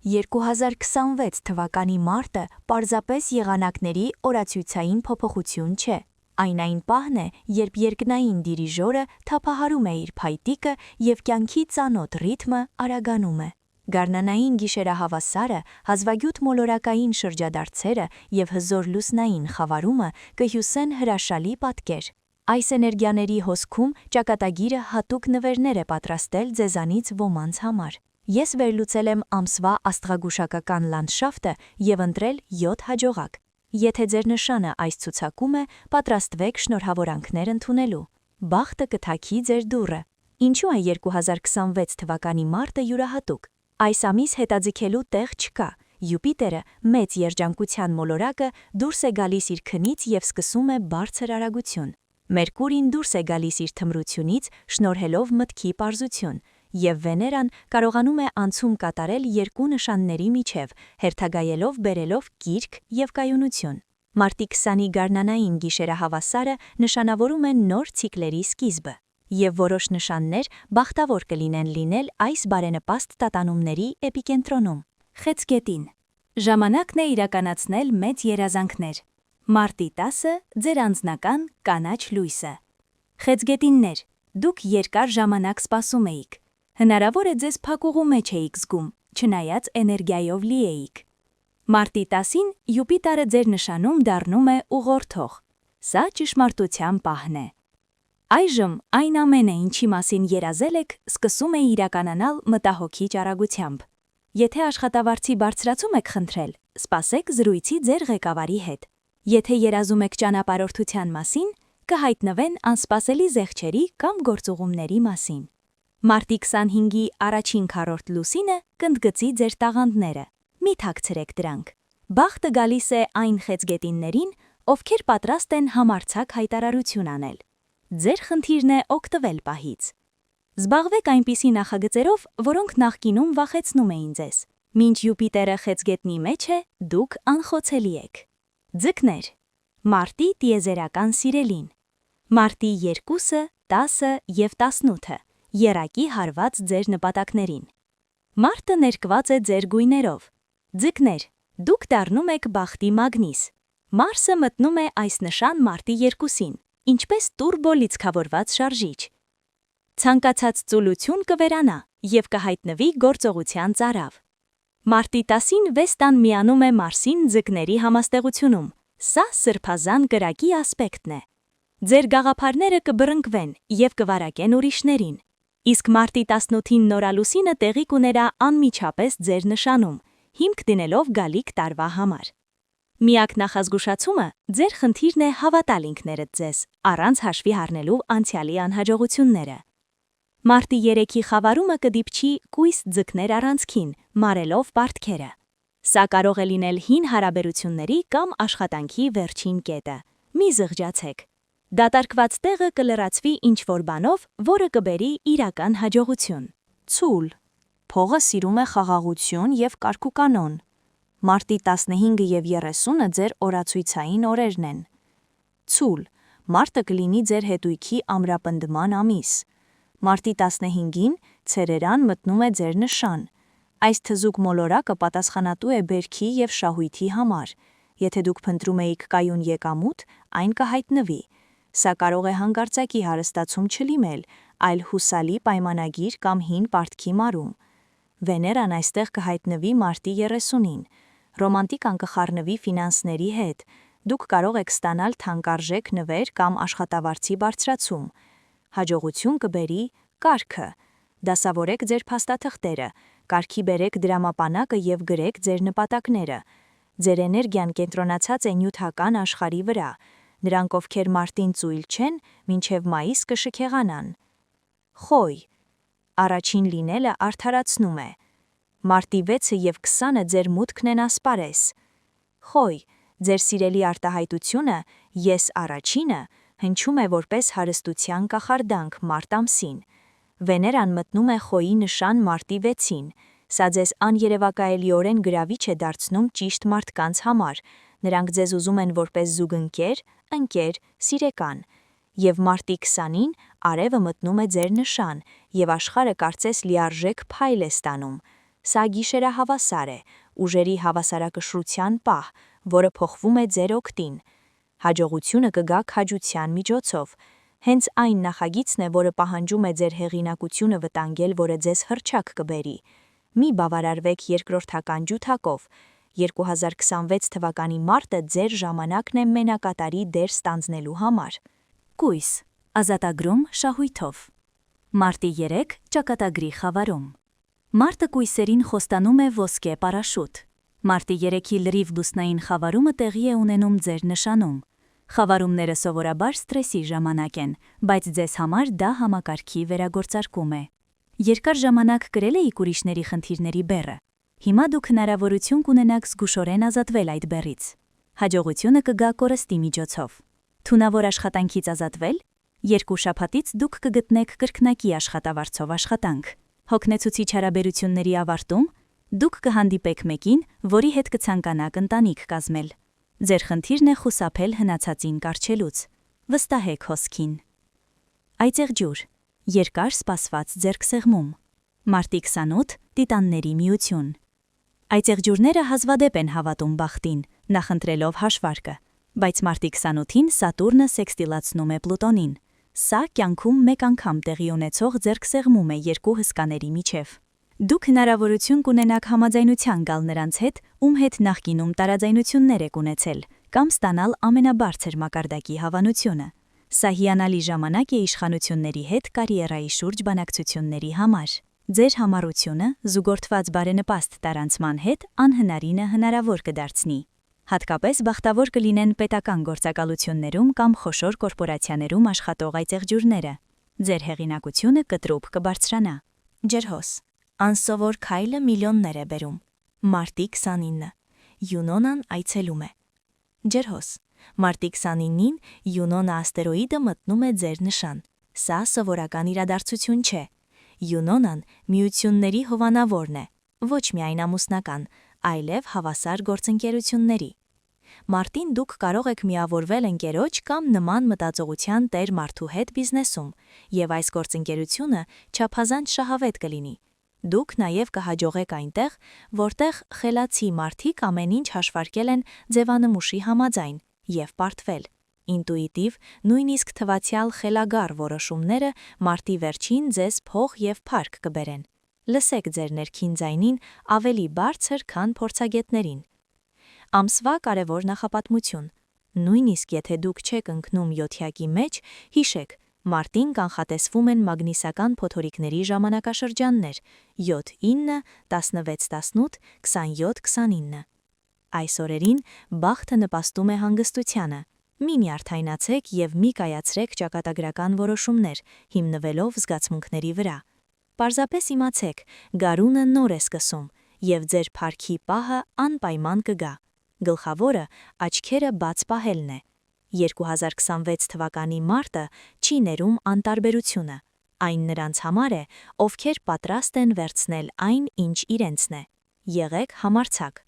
2026 թվականի մարտը պարզապես եղանակների օրացույցային փոփոխություն չէ։ Այն այն պահն է, երբ երկնային դիրիժորը թափահարում է իր փայտիկը և կյանքի ծանոթ ռիթմը արագանում է։ Գարնանային գիշերահավասարը, հազվագյուտ մոլորակային շրջադարձերը և հզոր լուսնային խավարումը կհյուսեն հրաշալի պատկեր։ Այս էներգիաների հոսքում ճակատագիրը հատուկ նվերներ է պատրաստել ձեզանից ոմանց համար։ Ես վերլուծել եմ ամսվա աստղագուշակական լանդշաֆտը և ընտրել 7 հաջողակ։ Եթե ձեր նշանը այս ցուցակում է, պատրաստվեք շնորհավորանքներ ընդունելու։ Բախտը կթաքի ձեր դուռը։ Ինչու է 2026 թվականի մարտը յուրահատուկ։ Այս ամիս հետաձգելու տեղ չկա։ Յուպիտերը, մեծ երջանկության մոլորակը, դուրս է գալիս իր քնից և սկսում է բարձր արագություն։ Մերկուրին դուրս է գալիս իր թմրությունից, շնորհելով մտքի պարզություն, և Վեներան կարողանում է անցում կատարել երկու նշանների միջև, հերթագայելով բերելով կիրք և կայունություն։ Մարտի 20-ի գարնանային գիշերահավասարը նշանավորում է նոր ցիկլերի սկիզբը, և որոշ նշաններ բախտավոր կլինեն լինել այս բարենպաստ տատանումների էպիկենտրոնում։ Խեցգետին։ Ժամանակն է իրականացնել մեծ երազանքներ։ Մարտի 10-ը ձեր անձնական կանաչ լույսը։ Խեցգետիններ, դուք երկար ժամանակ սպասում էիք։ Հնարավոր է ձեզ փակուղու մեջ էիք զգում, չնայած էներգիայով լի էիք։ Մարտի 10-ին Յուպիտերը ձեր նշանում դառնում է ուղղորդող։ Սա ճշմարտության պահն է։ Այժմ այն ամենը, ինչի մասին երազել եք, սկսում է իրականանալ մտահոգիչ արագությամբ։ Եթե աշխատավարձի բարձրացում եք խնդրել, սպասեք զրույցի ձեր ղեկավարի հետ։ Եթե երազում եք ճանապարհորդության մասին, կհայտնվեն անսպասելի զեղչերի կամ գործուղումների մասին։ Մարտի 25-ի առաջին քառորդ լուսինը կընդգծի ձեր տաղանդները։ Մի թաքցրեք դրանք։ Բախտը գալիս է այն խեցգետիններին, ովքեր պատրաստ են համարձակ հայտարարություն անել։ Ձեր խնդիրն է օգտվել պահից։ Զբաղվեք այնպիսի նախագծերով, որոնք նախկինում վախեցնում էին ձեզ։ Մինչ Յուպիտերը խեցգետնի մեջ է, դուք անխոցելի եք։ Ձկներ։ Մարտի տիեզերական սիրելին։ Մարտի 2-ը, 10-ը և 18-ը եռակի հարված ձեր նպատակներին։ Մարտը ներկված է ձեր գույներով։ Ձկներ, դուք դառնում եք բախտի մագնիս։ Մարսը մտնում է այս նշան մարտի 2-ին, ինչպես տուրբո լիցքավորված շարժիչ։ Ցանկացած ծուլություն կվերանա և կհայտնվի գործողության ծարավ։ Մարտի 10-ին Վեստան միանում է Մարսին ձկների համաստեղությունում։ Սա սրբազան կրակի ասպեկտն է։ Ձեր գաղափարները կբռնկվեն և կվարակեն ուրիշներին։ Իսկ մարտի 18-ին նորալուսինը տեղի կուներա անմիջապես ձեր նշանում, հիմք դնելով գալիք տարվա համար։ Միակ նախազգուշացումը ձեր խնդիրն է հավատալ ինքներդ ձեզ, առանց հաշվի առնելու անցյալի անհաջողությունները։ Մարտի 3-ի խավարումը կդիպչի կույս ձկներ առանցքին, մարելով պարտքերը։ Սա կարող է լինել հին հարաբերությունների կամ աշխատանքի վերջին կետը։ Մի զղջացեք։ Դատարկված տեղը կլրացվի ինչ-որ բանով, որը կբերի իրական հաջողություն։ Ցուլ։ Փողը սիրում է խաղաղություն և կարգուկանոն։ Մարտի 15-ը և 30-ը ձեր օրացույցային օրերն են։ Ցուլ։ Մարտը կլինի ձեր հետույքի ամրապնդման ամիս։ Մարտի 15-ին ցերերան մտնում է ձեր նշան։ Այս թզուկ մոլորակը պատասխանատու է բերքի և շահույթի համար։ Եթե դուք փնտրում էիք կայուն եկամուտ, այն կհայտնվի։ Սա կարող է հանկարծակի հարստացում չլինել, այլ հուսալի պայմանագիր կամ հին պարտքի մարում։ Վեներան այստեղ կհայտնվի մարտի 30-ին։ Ռոմանտիկան կխառնվի ֆինանսների հետ։ Դուք կարող եք ստանալ թանկարժեք նվեր կամ աշխատավարձի բարձրացում։ Հաջողություն կբերի կարգը։ Դասավորեք ձեր փաստաթղթերը, կարգի բերեք դրամապանակը և գրեք ձեր նպատակները։ Ձեր էներգիան կենտրոնացած է նյութական աշխարհի վրա։ Նրանք, ովքեր մարտին ծույլ չեն, մինչև մայիս կշքեղանան։ Խոյ։ Առաջին լինելը արդարացնում է։ Մարտի 6-ը և 20-ը ձեր մուտքն են ասպարես։ Խոյ, ձեր սիրելի արտահայտությունը «Ես առաջինը» հնչում է որպես հարստության կախարդանք մարտ ամսին։ Վեներան մտնում է Խոյի նշան մարտի 6-ին։ Սա ձեզ աներևակայելիորեն գրավիչ է դարձնում ճիշտ մարդկանց համար։ Նրանք ձեզ ուզում են որպես զուգընկեր, ընկեր, սիրեկան։ Եվ մարտի 20-ին արևը մտնում է ձեր նշան, և աշխարհը կարծես լիարժեք փայլ է ստանում։ Սա գիշերահավասար է, ուժերի հավասարակշռության պահ, որը փոխվում է ձեր օգտին։ Հաջողությունը կգա քաջության միջոցով։ Հենց այն նախագիծն է, որը պահանջում է ձեր հեղինակությունը վտանգել, որը ձեզ հռչակ կբերի։ Մի բավարարվեք երկրորդական ջութակով։ 2026 թվականի մարտը ձեր ժամանակն է մենակատարի դեր ստանձնելու համար։ Կույս, ազատագրում շահույթով։ Մարտի 3 ճակատագրի խավարում։ Մարտը կույսերին խոստանում է ոսկե պարաշուտ։ Մարտի 3-ի լրիվ լուսնային խավարումը տեղի է ունենում ձեր նշանում։ Խավարումները սովորաբար ստրեսի ժամանակ են, բայց ձեզ համար դա համակարգի վերագործարկում է։ Երկար ժամանակ կրել եք ուրիշների խնդիրների բեռը։ Հիմա դուք հնարավորություն կունենաք զգուշորեն ազատվել այդ բեռից։ Հաջողությունը կգա կորստի միջոցով։ Թունավոր աշխատանքից ազատվել։ 2 շաբաթից դուք կգտնեք կրկնակի աշխատավարձով աշխատանք։ Հոգնեցուցիչ հարաբերությունների ավարտում դուք կհանդիպեք մեկին, որի հետ կցանկանաք ընտանիք կազմել։ Ձեր խնդիրն է խուսափել հնացածին կառչելուց։ Վստահեք հոսքին։ Այծեղջյուր, երկար սպասված ձեռքսեղմում։ Մարտի 28 տիտանների միություն։ Այծեղջյուրները հազվադեպ են հավատում բախտին, նախընտրելով հաշվարկը, բայց մարտի 28-ին Սատուրնը սեքստիլացնում է Պլուտոնին։ Սա կյանքում մեկ անգամ տեղի ունեցող ձեռքսեղմում է երկու հսկաների միջև։ Դուք հնարավորություն կունենաք համաձայնության գալ նրանց հետ, ում հետ նախկինում տարաձայնություններ եք ունեցել, կամ ստանալ ամենաբարձր մակարդակի հավանությունը։ Սա հիանալի ժամանակ է իշխանությունների հետ կարիերայի շուրջ բանակցությունների համար։ Ձեր համառությունը զուգորդված բարենպաստ տարանցման հետ անհնարինը հնարավոր կդարձնի։ Հատկապես բախտավոր կլինեն պետական գործակալություններում կամ խոշոր կորպորացիաներում աշխատող այծեղջյուրները։ Ձեր հեղինակությունը կտրուպ կբարձրանա։ Ջրհոս, անսովոր քայլը միլիոններ է բերում։ Մարտի 29 Յունոնան այցելում է։ Ջրհոս, մարտի 29-ին Յունոնա աստերոիդը մտնում է ձեր նշան։ Սա սովորական իրադարձություն չէ։ Յունոնան միությունների հովանավորն է, ոչ միայն ամուսնական, այլև հավասար գործընկերությունների։ Մարտին դուք կարող եք միավորվել ընկերոջ կամ նման մտածողության տեր մարդու հետ բիզնեսում, եւ այս գործընկերությունը չափազանց շահավետ կլինի։ Դուք նաև կհաջողեք այնտեղ, որտեղ խելացի մարդիկ ամեն ինչ հաշվարկել են ձևանմուշի համաձայն եւ պարտվել։ Ինտուիտիվ, նույնիսկ թվացյալ խելագար որոշումները մարտի վերջին ձեզ փող եւ փառք կբերեն։ Լսեք ձեր ներքին ձայնին ավելի բարձր, քան փորձագետներին։ Ամսվա կարևոր նախապատմություն։ Նույնիսկ եթե դուք չեք ընկնում յոթյակի մեջ, հիշեք, մարտին կանխատեսվում են մագնիսական փոթորիկների ժամանակաշրջաններ 7-9, 16-18, 27-29։ Այս օրերին բախտը նպաստում է հանգստությանը։ Մի նյարդայնացեք եւ մի կայացրեք ճակատագրական որոշումներ, հիմնվելով զգացմունքների վրա։ Պարզապես իմացեք, գարունը նոր է սկսում, եւ ձեր փառքի պահը անպայման կգա։ Գլխավորը աչքերը բաց պահելն է։ 2026 թվականի մարտը չի ներում անտարբերությունը։ Այն նրանց համար է, ովքեր պատրաստ են վերցնել այն, ինչ իրենցն է։ Եղեք համարձակ։